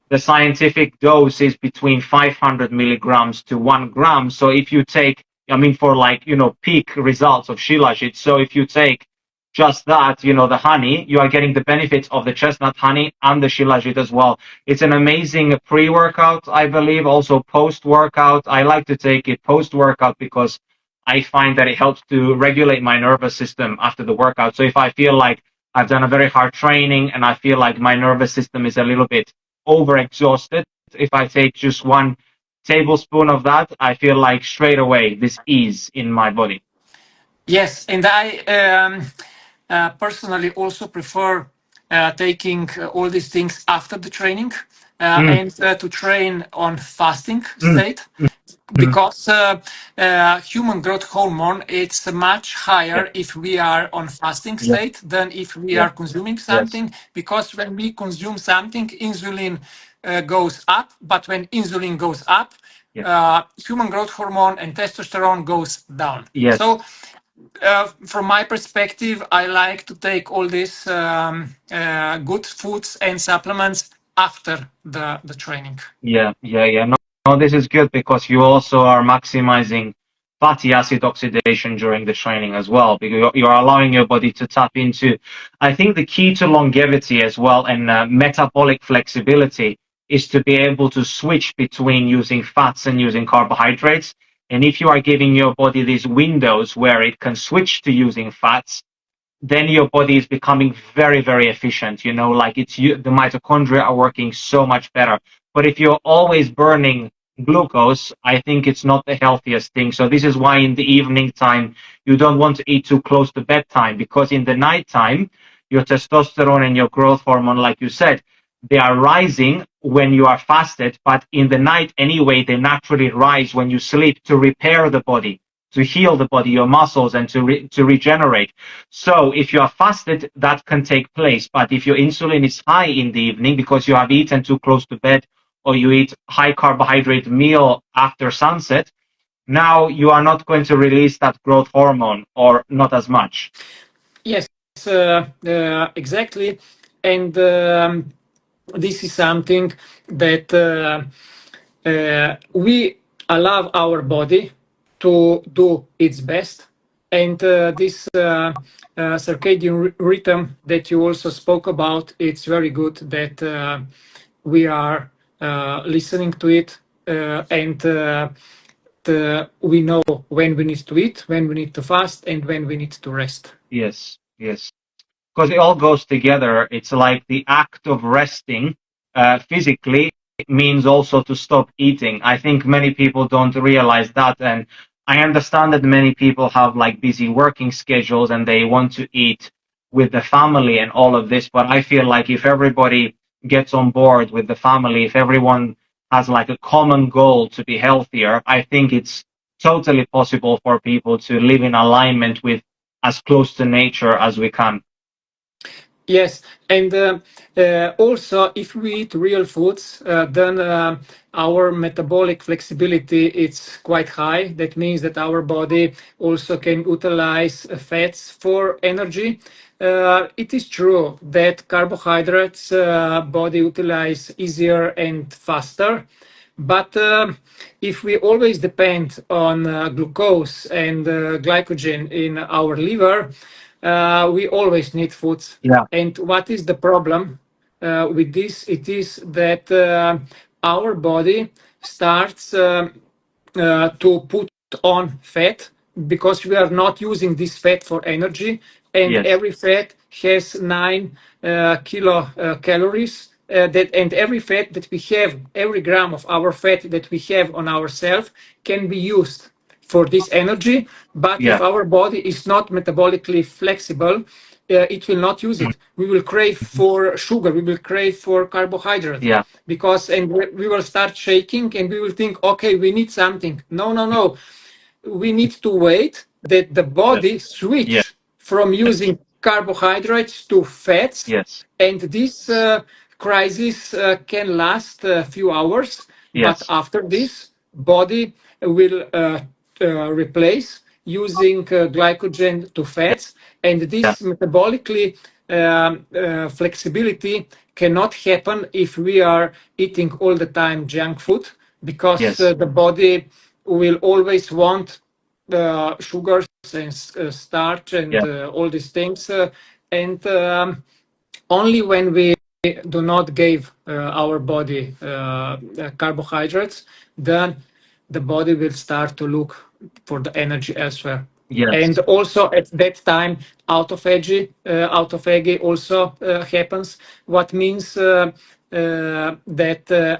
the scientific dose is between 500 milligrams to 1 gram. So if you take, I mean, for like, peak results of Shilajit. So if you take just that, the honey, you are getting the benefits of the chestnut honey and the shilajit as well. It's an amazing pre-workout, I believe, also post-workout. I like to take it post-workout because I find that it helps to regulate my nervous system after the workout. So if I feel like I've done a very hard training and I feel like my nervous system is a little bit overexhausted, if I take just 1 tablespoon of that, I feel like straight away this ease in my body. Yes, and I personally also prefer taking all these things after the training Mm, and to train on fasting mm, state mm. because human growth hormone it's much Yeah, higher if we are on fasting yeah, state than if we yeah. are consuming Yes. something, because when we consume something insulin goes up, but when insulin goes up Yeah. human growth hormone and testosterone goes down. Yes. So from my perspective, I like to take all these good foods and supplements after the training. Yeah. Yeah. Yeah. No, no, this is good because you also are maximizing fatty acid oxidation during the training as well, because you're allowing your body to tap into, I think the key to longevity as well and metabolic flexibility is to be able to switch between using fats and using carbohydrates. And if you are giving your body these windows where it can switch to using fats, then your body is becoming very, very efficient. Like the mitochondria are working so much better. But if you're always burning glucose, I think it's not the healthiest thing. So this is why in the evening time, you don't want to eat too close to bedtime, because in the nighttime, your testosterone and your growth hormone, like you said, they are rising when you are fasted, but in the night anyway, they naturally rise when you sleep to repair the body, to heal the body, your muscles, and to regenerate. So if you are fasted, that can take place. But if your insulin is high in the evening because you have eaten too close to bed, or you eat high carbohydrate meal after sunset, now you are not going to release that growth hormone, or not as much. Yes, exactly. And this is something that we allow our body to do its best. And this circadian rhythm that you also spoke about, it's very good that we are listening to it and we know when we need to eat, when we need to fast, and when we need to rest. Yes, yes. Because it all goes together. It's like the act of resting physically means also to stop eating. I think many people don't realize that, and I understand that many people have like busy working schedules and they want to eat with the family and all of this, but I feel like if everybody gets on board with the family, if everyone has like a common goal to be healthier, I think it's totally possible for people to live in alignment with as close to nature as we can. Yes, and also if we eat real foods, then our metabolic flexibility is quite high. That means that our body also can utilize fats for energy. It is true that carbohydrates body utilize easier and faster. But if we always depend on glucose and glycogen in our liver, we always need foods. Yeah. And what is the problem with this? It is that our body starts to put on fat because we are not using this fat for energy, and Yes. every fat has 9 kilocalories. And every fat that we have, every gram of our fat that we have on ourselves can be used for this energy. But Yeah. if our body is not metabolically flexible, it will not use it. We will crave for sugar. We will crave for carbohydrate. Yeah. Because and we will start shaking and we will think, okay, we need something. No, no, no. We need to wait that the body Yeah. switch from using carbohydrates to fats, Yes. and this crisis can last a few hours. But Yes. after this, body will replace using glycogen to fats, and Yeah. this metabolically flexibility cannot happen if we are eating all the time junk food, because Yes. the body will always want sugars and starch and Yeah. all these things, and only when we do not give our body carbohydrates, then the body will start to look for the energy elsewhere. Yes. And also at that time, autophagy also happens. What means that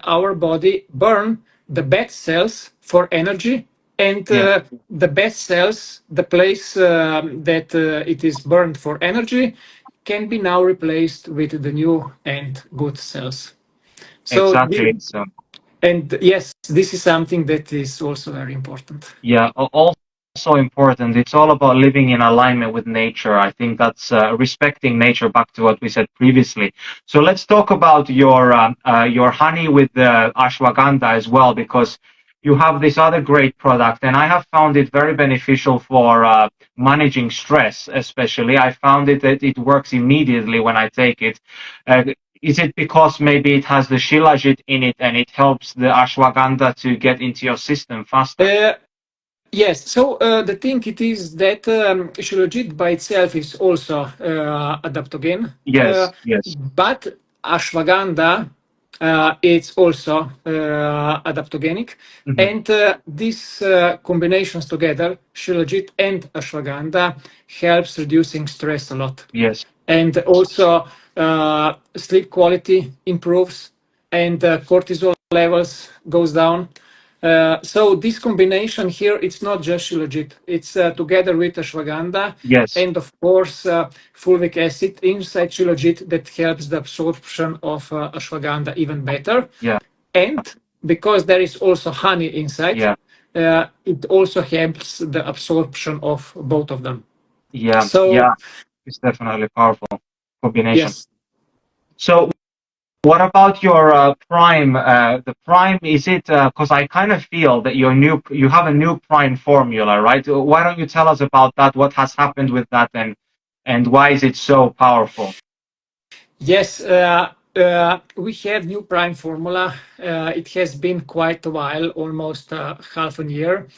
our body burn the bad cells for energy, and Yeah. the best cells, the place that it is burned for energy, can be now replaced with the new and good cells. So, Exactly. So and yes, this is something that is also very important. yeah, also important. It's all about living in alignment with nature. I think that's respecting nature. Back to what we said previously. So let's talk about your honey with the ashwagandha as well, because you have this other great product, and I have found it very beneficial for managing stress. Especially, I found it that it works immediately when I take it. Uh, is it because maybe it has the shilajit in it and it helps the ashwagandha to get into your system faster? Yes, so the thing it is that Shilajit by itself is also adaptogen, Yes, yes. but ashwagandha it's also adaptogenic, Hmm. and these combinations together, Shilajit and ashwagandha, helps reducing stress a lot, Yes, and also sleep quality improves, and cortisol levels goes down. So this combination here, it's not just Shilajit. It's together with ashwagandha, yes, and of course fulvic acid inside Shilajit that helps the absorption of ashwagandha even better. yeah, And because there is also honey inside, yeah, it also helps the absorption of both of them. yeah, So yeah. It's definitely powerful combination. yes. So what about your prime? The prime, is it, because I kind of feel that you have a new prime formula, right? Why don't you tell us about that? What has happened with that, and why is it so powerful? Yes, we have new prime formula. It has been quite a while, almost half a year.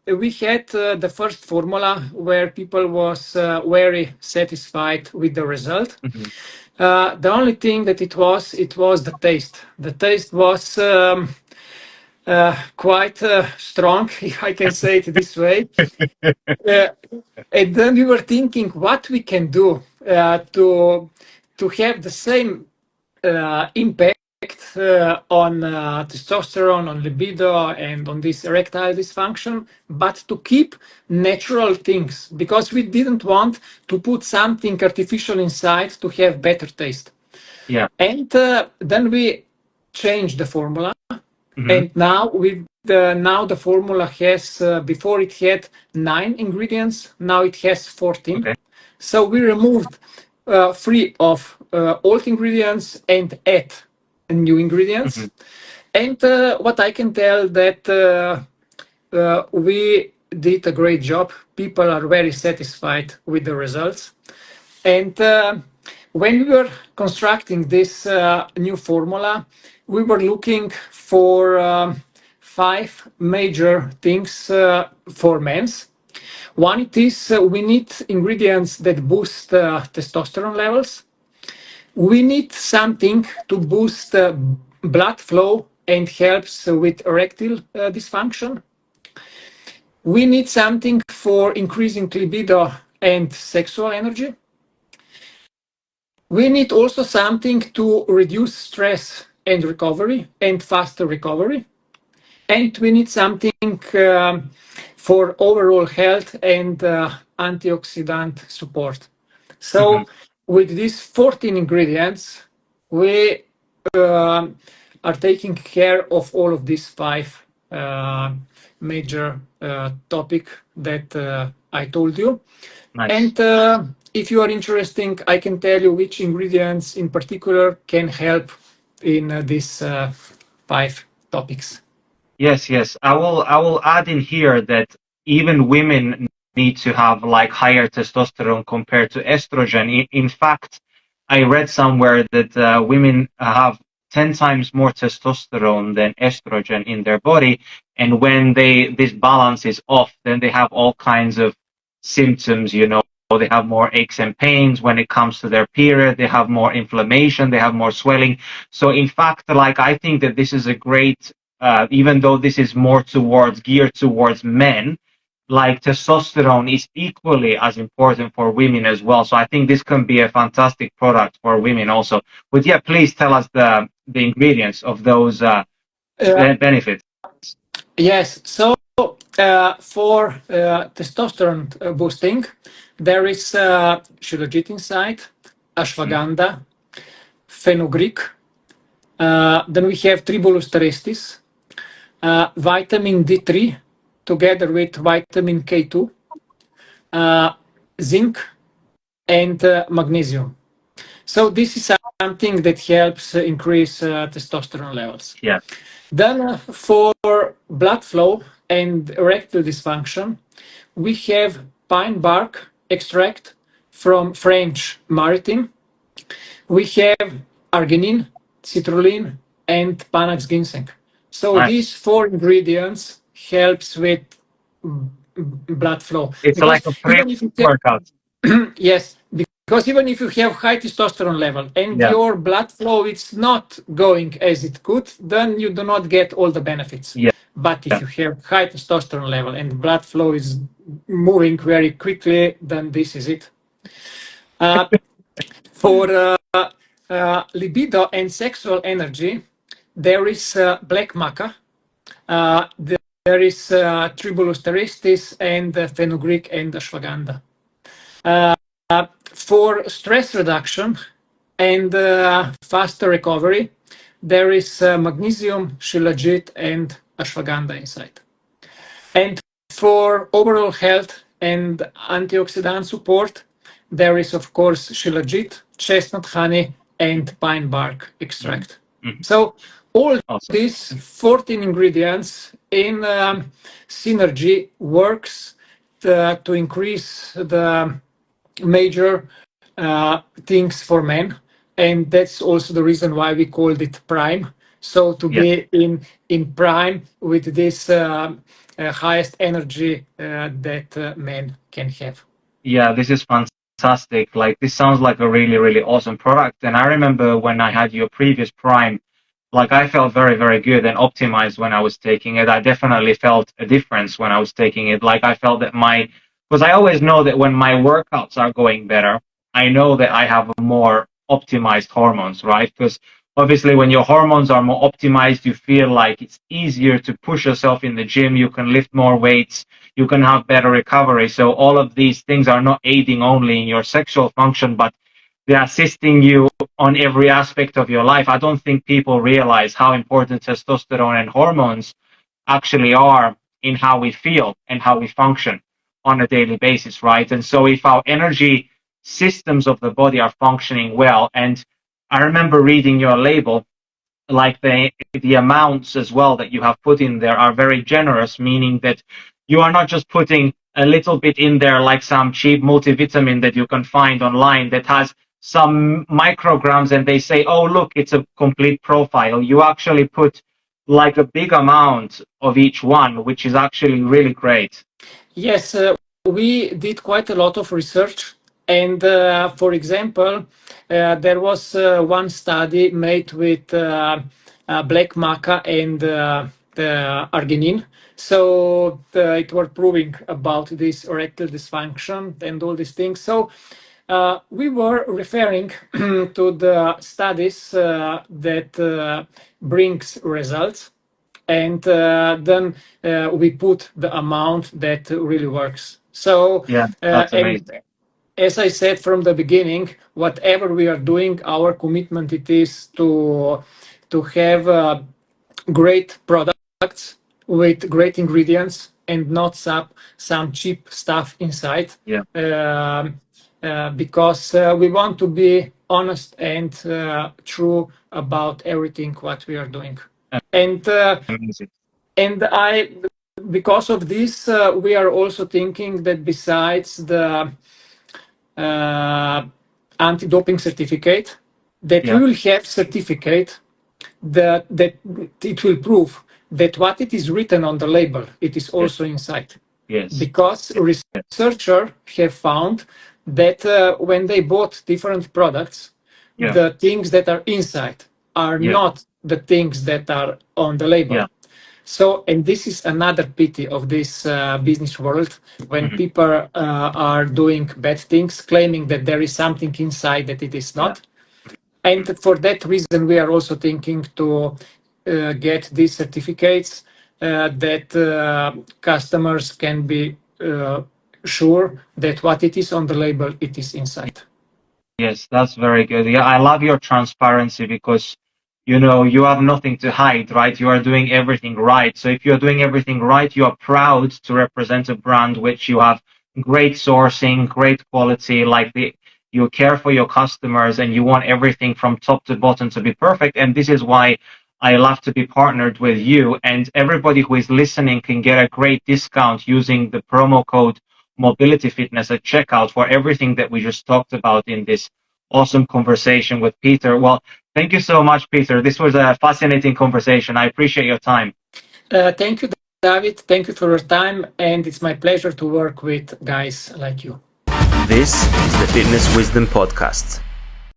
We had the first formula where people was very satisfied with the result. Hmm. The only thing that it was the taste. The taste was quite strong, if I can say it this way. Uh, and then we were thinking what we can do to have the same impact on testosterone, on libido, and on this erectile dysfunction, but to keep natural things, because we didn't want to put something artificial inside to have better taste. Yeah. And then we changed the formula, Mhm. and now now the formula has before it had 9 ingredients, now it has 14. Okay. So we removed 3 of old ingredients and add new ingredients. Mhm. And what I can tell that we did a great job. People are very satisfied with the results. And when we were constructing this new formula, we were looking for 5 major things for men's. One, it is we need ingredients that boost testosterone levels. We need something to boost blood flow and helps with erectile dysfunction. We need something for increasing libido and sexual energy. We need also something to reduce stress and recovery and faster recovery. And we need something for overall health and antioxidant support. So, Mhm. with these 14 ingredients, we are taking care of all of these 5 major topic that I told you. Nice. And if you are interested, I can tell you which ingredients in particular can help in these 5 topics. Yes, yes. I will add in here that even women need to have like higher testosterone compared to estrogen. In fact, I read somewhere that women have 10 times more testosterone than estrogen in their body, and when this balance is off, then they have all kinds of symptoms, you know. They have more aches and pains when it comes to their period, they have more inflammation, they have more swelling. So in fact, like I think that this is a great even though this is more geared towards men, like testosterone is equally as important for women as well. So I think this can be a fantastic product for women also. But yeah, please tell us the ingredients of those benefits. Yes, so for testosterone boosting, there is SHILAJIT inside, ashwagandha, fenugreek. Then we have Tribulus terrestris, vitamin D3 together with vitamin K2, zinc, and magnesium. So this is something that helps increase testosterone levels. Yeah. Then for blood flow and erectile dysfunction, we have pine bark extract from French Maritime. We have arginine, citrulline, and Panax ginseng. So Nice. these 4 ingredients helps with blood flow. It's Because like a pre-workout. yes, because even if you have high testosterone level and Yeah. your blood flow is not going as it could, then you do not get all the benefits. Yeah. But if you have high testosterone level and blood flow is moving very quickly, then this is it. For libido and sexual energy, there is black maca, there is Tribulus terrestris, and fenugreek and ashwagandha. For stress reduction and faster recovery, there is magnesium, SHILAJIT, and ashwagandha inside. And for overall health and antioxidant support, there is, of course, SHILAJIT, chestnut honey, and pine bark extract. Mhm. So all Awesome. these 14 ingredients in synergy works to increase the major things for men, and that's also the reason why we called it prime. So to Yeah. be in prime with this highest energy that men can have. Yeah, this is fantastic. Like this sounds like a really, really awesome product. And I remember when I had your previous Prime, like I felt very, very good and optimized when I was taking it. I definitely felt a difference when I was taking it. Like I felt that because I always know that when my workouts are going better, I know that I have more optimized hormones, right? Because obviously when your hormones are more optimized, you feel like it's easier to push yourself in the gym. You can lift more weights. You can have better recovery. So all of these things are not aiding only in your sexual function, but they're assisting you on every aspect of your life. I don't think people realize how important testosterone and hormones actually are in how we feel and how we function on a daily basis, right? And so if our energy systems of the body are functioning well, and I remember reading your label, like the amounts as well that you have put in there are very generous, meaning that you are not just putting a little bit in there like some cheap multivitamin that you can find online that has some micrograms and they say, oh, look, it's a complete profile. You actually put like a big amount of each one, which is actually really great. Yes, we did quite a lot of research. And for example, there was one study made with black maca and the arginine. So it were proving about this erectile dysfunction and all these things. So we were referring to the studies that brings results, and then we put the amount that really works. So, Yeah, that's and amazing. as I said from the beginning, whatever we are doing, our commitment it is to have great products with great ingredients and not some cheap stuff inside. Yeah, Because we want to be honest and true about everything what we are doing. And amazing. and I, because of this, we are also thinking that besides the uh, anti-doping certificate, that we Yeah, will have certificate that it will prove that what it is written on the label, it is yes, also inside. yes, Because yes, researchers have found that when they bought different products, yeah, the things that are inside are yeah, not the things that are on the label. yeah. So, and this is another pity of this business world when Mhm. people are doing bad things, claiming that there is something inside that it is Yeah. not. And for that reason, we are also thinking to get these certificates that customers can be sure that what it is on the label, it is inside. Yes, that's very good. Yeah, I love your transparency because, you have nothing to hide, right? You are doing everything right. So if you're doing everything right, you are proud to represent a brand which you have great sourcing, great quality, you care for your customers and you want everything from top to bottom to be perfect. And this is why I love to be partnered with you. And everybody who is listening can get a great discount using the promo code Mobility Fitness at checkout for everything that we just talked about in this awesome conversation with Peter. Well, thank you so much, Peter. This was a fascinating conversation. I appreciate your time. Thank you, David. Thank you for your time. And it's my pleasure to work with guys like you. This is the Fitness Wisdom Podcast.